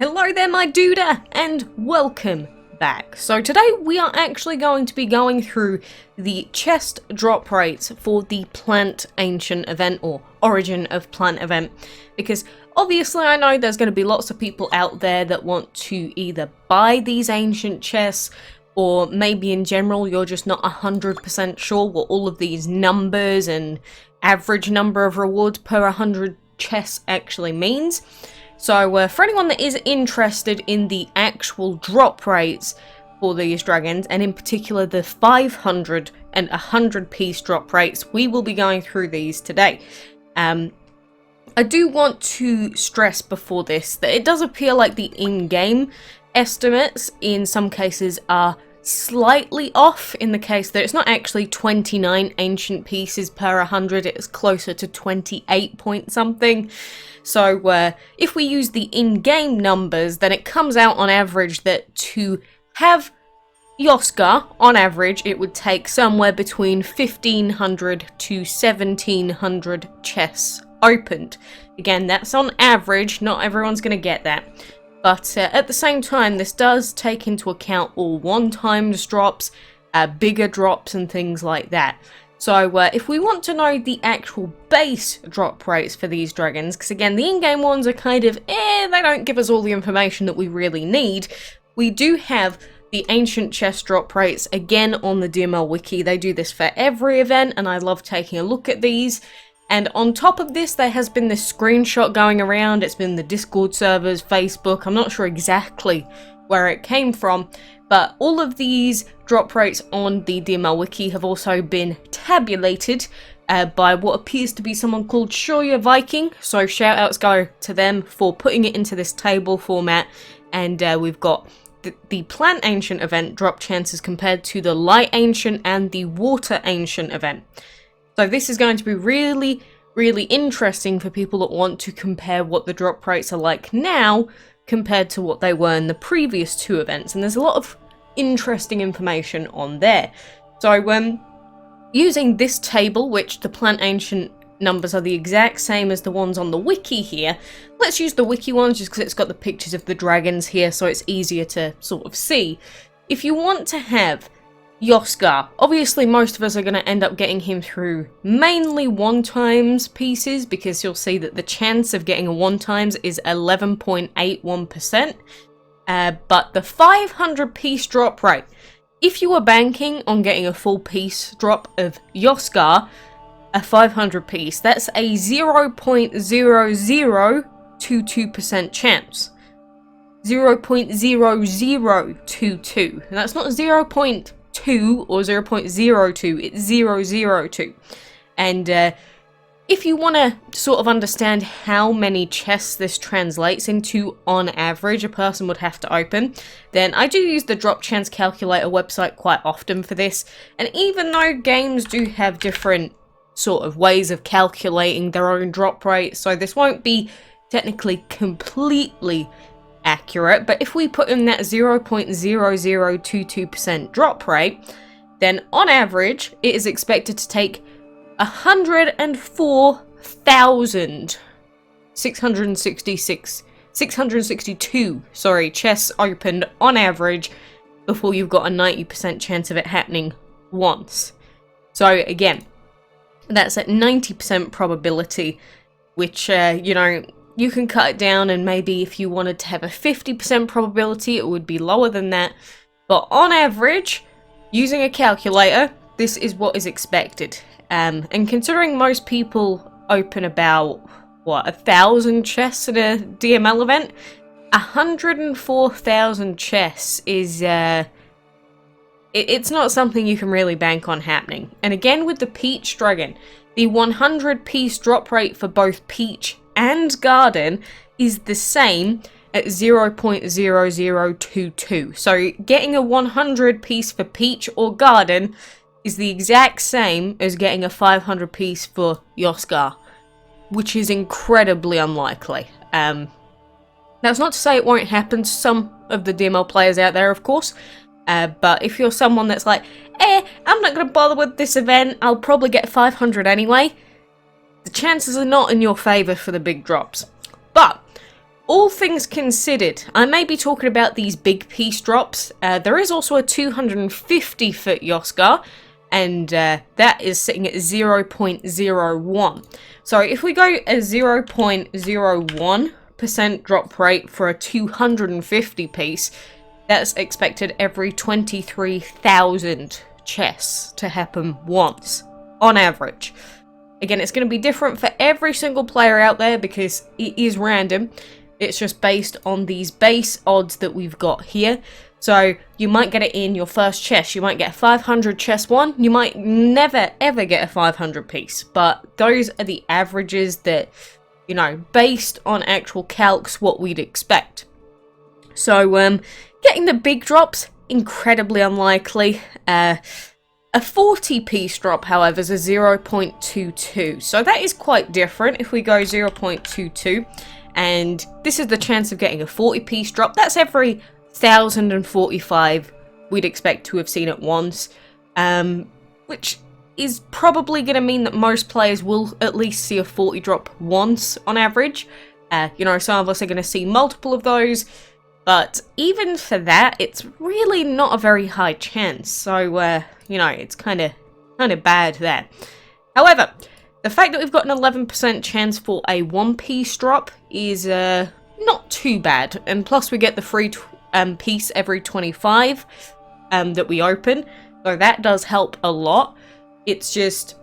Hello there my duder, and welcome back. So today we are actually going to be going through the chest drop rates for the Plant Ancient event, or Origin of Plant event, because obviously I know there's going to be lots of people out there that want to either buy these ancient chests, or maybe in general you're just not 100% sure what all of these numbers and average number of rewards per 100 chests actually means. So for anyone that is interested in the actual drop rates for these dragons, and in particular the 500 and 100 piece drop rates, we will be going through these today. I do want to stress before this that it does appear like the in-game estimates in some cases are slightly off, in the case that it's not actually 29 ancient pieces per 100, it's closer to 28 point something. So if we use the in-game numbers, then it comes out on average that to have Iosghar, on average, it would take somewhere between 1500 to 1700 chests opened. Again, that's on average, not everyone's going to get that. But at the same time, this does take into account all one-times drops, bigger drops and things like that. So if we want to know the actual base drop rates for these dragons, because again, the in-game ones are kind of, they don't give us all the information that we really need. We do have the ancient chest drop rates, again on the DML wiki. They do this for every event, and I love taking a look at these. And on top of this, there has been this screenshot going around. It's been the Discord servers, Facebook, I'm not sure exactly where it came from, but all of these drop rates on the DML wiki have also been tabulated by what appears to be someone called Shoya Viking, so shout outs go to them for putting it into this table format. And we've got the Plant Ancient event drop chances compared to the Light Ancient and the Water Ancient event. So this is going to be really, really interesting for people that want to compare what the drop rates are like now compared to what they were in the previous two events. And there's a lot of interesting information on there. So using this table, which the Plant Ancient numbers are the exact same as the ones on the wiki here, let's use the wiki ones just because it's got the pictures of the dragons here, so it's easier to sort of see. If you want to have Iosghar, obviously most of us are going to end up getting him through mainly one-times pieces, because you'll see that the chance of getting a one-times is 11.81%. But the 500 piece drop rate, if you were banking on getting a full piece drop of Iosghar, a 500 piece, that's a 0.0022% chance. 0.0022. And that's not 0.2 or 0.02, it's 002. And if you want to sort of understand how many chests this translates into on average a person would have to open, then I do use the drop chance calculator website quite often for this. And even though games do have different sort of ways of calculating their own drop rate, so this won't be technically completely accurate, but if we put in that 0.0022% drop rate, then on average it is expected to take 662 chests opened on average before you've got a 90% chance of it happening once. So again, that's at 90% probability, which you can cut it down, and maybe if you wanted to have a 50% probability, it would be lower than that. But on average, using a calculator, this is what is expected. And considering most people open about, 1,000 chests at a DML event, 104,000 chests is, it's not something you can really bank on happening. And again, with the Peach Dragon, the 100 piece drop rate for both Peach and Garden is the same at 0.0022. So getting a 100 piece for Peach or Garden is the exact same as getting a 500 piece for Iosghar, which is incredibly unlikely. That's not to say it won't happen to some of the DML players out there, of course, but if you're someone that's like, I'm not going to bother with this event, I'll probably get 500 anyway, the chances are not in your favour for the big drops. But all things considered, I may be talking about these big piece drops. There is also a 250-foot Iosghar, and that is sitting at 0.01. So if we go a 0.01% drop rate for a 250 piece, that's expected every 23,000 chests to happen once, on average. Again, it's going to be different for every single player out there because it is random. It's just based on these base odds that we've got here. So you might get it in your first chest. You might get 500 chest 1. You might never ever get a 500 piece. But those are the averages that, you know, based on actual calcs, what we'd expect. So getting the big drops, incredibly unlikely. A 40 piece drop, however, is a 0.22. So that is quite different. If we go 0.22, and this is the chance of getting a 40 piece drop, that's every 1,045 we'd expect to have seen at once, which is probably going to mean that most players will at least see a 40 drop once on average. You know, some of us are going to see multiple of those, but even for that, it's really not a very high chance. So, you know, it's kind of bad there. However, the fact that we've got an 11% chance for a 1-piece drop is not too bad. And plus we get the free piece every 25 that we open. So that does help a lot. It's just,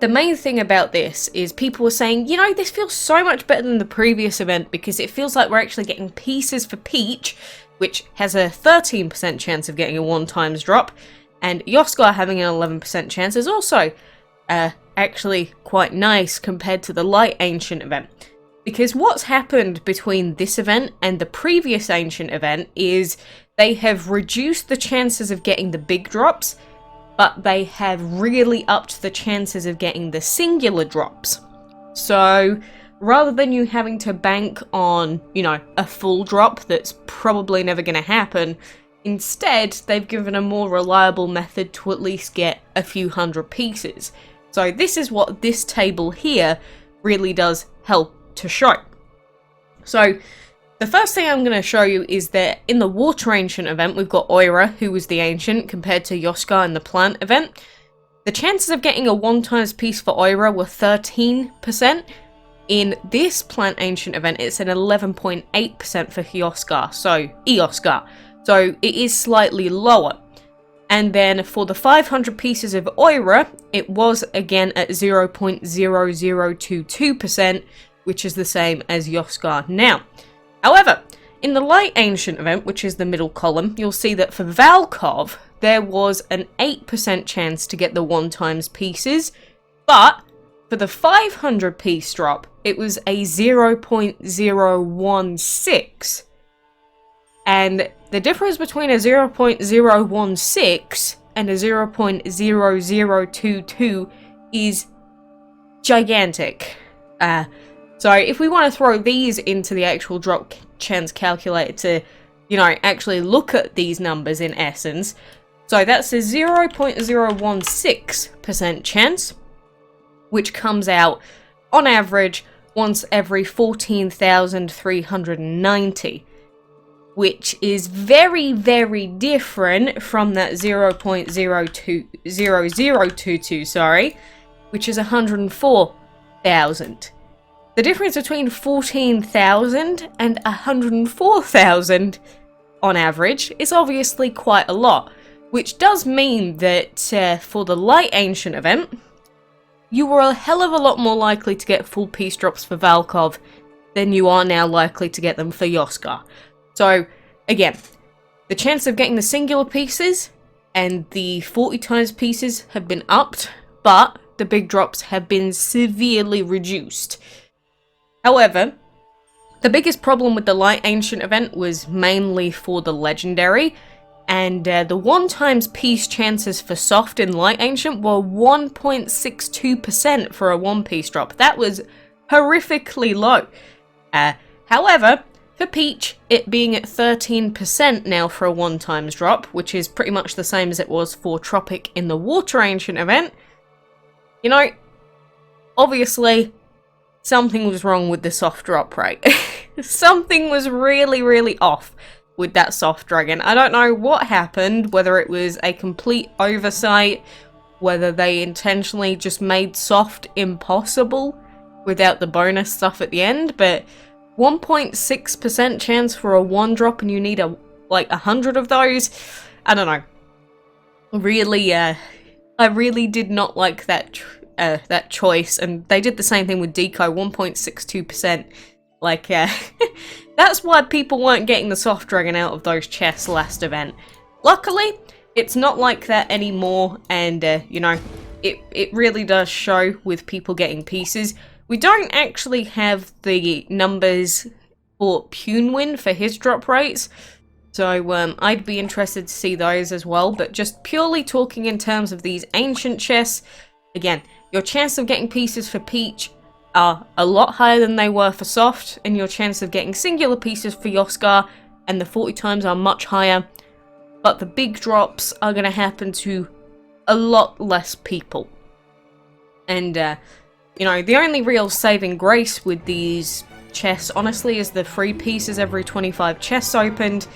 the main thing about this is people were saying, you know, this feels so much better than the previous event because it feels like we're actually getting pieces for Peach, which has a 13% chance of getting a 1-times drop. And Iosghar having an 11% chance is also actually quite nice compared to the Light Ancient event. Because what's happened between this event and the previous Ancient event is they have reduced the chances of getting the big drops, but they have really upped the chances of getting the singular drops. So rather than you having to bank on, you know, a full drop that's probably never going to happen, instead they've given a more reliable method to at least get a few hundred pieces. So this is what this table here really does help to show. So the first thing I'm going to show you is that in the Water Ancient event, we've got Oira, who was the Ancient, compared to Iosghar in the Plant event. The chances of getting a 1-times piece for Oira were 13%. In this Plant Ancient event, it's an 11.8% for Iosghar. So it is slightly lower. And then for the 500 pieces of Oira, it was again at 0.0022%, which is the same as Iosghar now. However, in the Light Ancient event, which is the middle column, you'll see that for Valkov, there was an 8% chance to get the 1-times pieces, but for the 500 piece drop, it was a 0.016. And the difference between a 0.016 and a 0.0022 is gigantic. So if we want to throw these into the actual drop chance calculator to, you know, actually look at these numbers in essence, so that's a 0.016% chance, which comes out on average once every 14,390. Which is very, very different from that 0.0022, sorry, which is 104,000. The difference between 14,000 and 104,000 on average is obviously quite a lot, which does mean that for the Light Ancient event, you were a hell of a lot more likely to get full piece drops for Valkov than you are now likely to get them for Iosghar. So, again, the chance of getting the singular pieces and the 40 times pieces have been upped, but the big drops have been severely reduced. However, the biggest problem with the Light Ancient event was mainly for the Legendary, and the 1-times piece chances for Soft in Light Ancient were 1.62% for a 1-piece drop. That was horrifically low. However, for Peach, it being at 13% now for a 1-times drop, which is pretty much the same as it was for Tropic in the Water Ancient event, you know, obviously, something was wrong with the soft drop rate. something was really, really off with that soft dragon. I don't know what happened, whether it was a complete oversight, whether they intentionally just made soft impossible without the bonus stuff at the end, but 1.6% chance for a 1-drop and you need like 100 of those. I don't know. Really, I really did not like that that choice, and they did the same thing with Deco, 1.62%. Like, that's why people weren't getting the soft dragon out of those chests last event. Luckily, it's not like that anymore, and, you know, it really does show with people getting pieces. We don't actually have the numbers for Punewin for his drop rates, so I'd be interested to see those as well, but just purely talking in terms of these ancient chests, again, your chance of getting pieces for Peach are a lot higher than they were for soft, and your chance of getting singular pieces for Iosghar and the 40 times are much higher, but the big drops are going to happen to a lot less people. And, you know, the only real saving grace with these chests, honestly, is the free pieces every 25 chests opened.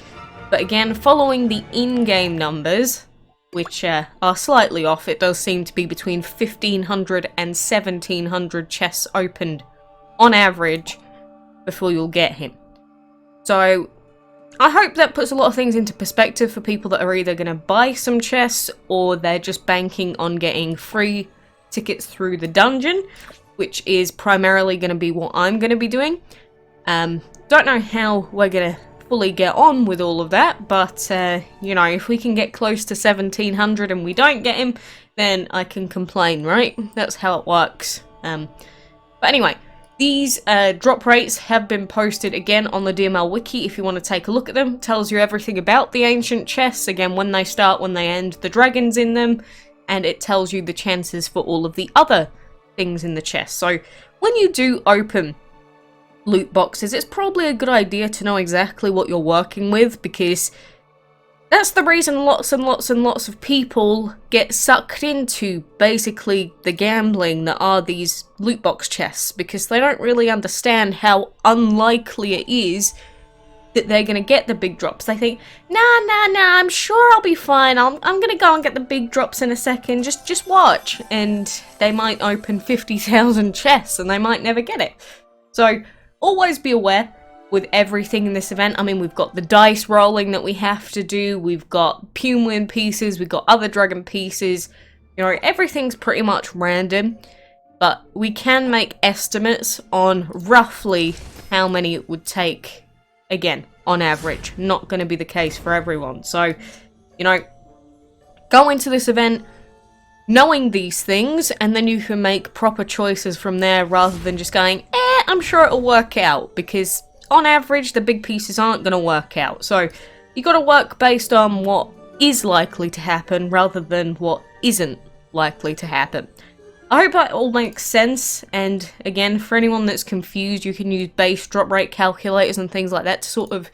But again, following the in-game numbers, which are slightly off, it does seem to be between 1,500 and 1,700 chests opened on average before you'll get him. So I hope that puts a lot of things into perspective for people that are either going to buy some chests or they're just banking on getting free tickets through the dungeon, which is primarily going to be what I'm going to be doing. Don't know how we're going to fully get on with all of that, but you know, if we can get close to 1,700 and we don't get him, then I can complain, right? That's how it works. But anyway, these drop rates have been posted again on the DML wiki if you want to take a look at them. It tells you everything about the ancient chests, again, when they start, when they end, the dragons in them, and it tells you the chances for all of the other things in the chest. So when you do open loot boxes, it's probably a good idea to know exactly what you're working with, because that's the reason lots and lots and lots of people get sucked into basically the gambling that are these loot box chests, because they don't really understand how unlikely it is that they're gonna get the big drops. They think, nah, I'm sure I'll be fine, I'm gonna go and get the big drops in a second, just watch, and they might open 50,000 chests and they might never get it. So always be aware with everything in this event. I mean, we've got the dice rolling that we have to do, we've got Punewin pieces, we've got other dragon pieces, you know, everything's pretty much random, but we can make estimates on roughly how many it would take, again, on average. Not going to be the case for everyone. So, you know, go into this event knowing these things, and then you can make proper choices from there rather than just going, I'm sure it'll work out, because on average the big pieces aren't going to work out. So you got to work based on what is likely to happen rather than what isn't likely to happen. I hope that all makes sense, and again, for anyone that's confused, you can use base drop rate calculators and things like that to sort of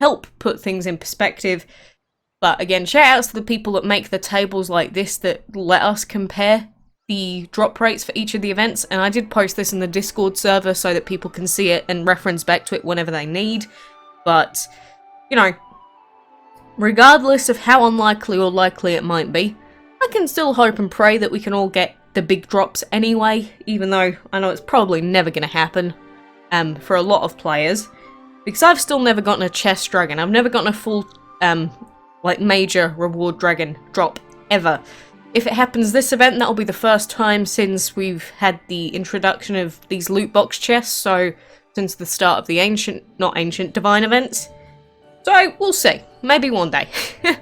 help put things in perspective. But again, shout outs to the people that make the tables like this that let us compare the drop rates for each of the events, and I did post this in the Discord server so that people can see it and reference back to it whenever they need. But, you know, regardless of how unlikely or likely it might be, I can still hope and pray that we can all get the big drops anyway, even though I know it's probably never going to happen for a lot of players, because I've still never gotten a chest dragon. I've never gotten a full like major reward dragon drop ever. If it happens this event, that'll be the first time since we've had the introduction of these loot box chests, so since the start of the divine events. So we'll see. Maybe one day.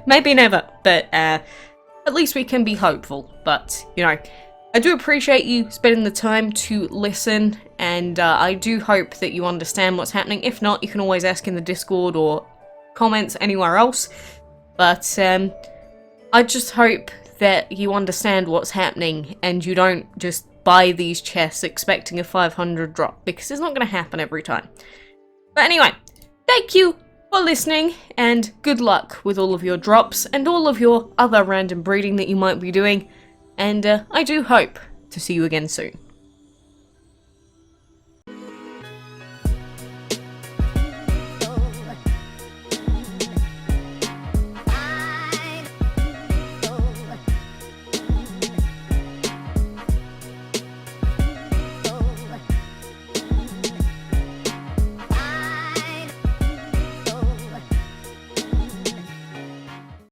Maybe never, but at least we can be hopeful. But, you know, I do appreciate you spending the time to listen, and I do hope that you understand what's happening. If not, you can always ask in the Discord or comments anywhere else. But I just hope that you understand what's happening and you don't just buy these chests expecting a 500 drop, because it's not going to happen every time. But anyway, thank you for listening, and good luck with all of your drops and all of your other random breeding that you might be doing, and I do hope to see you again soon.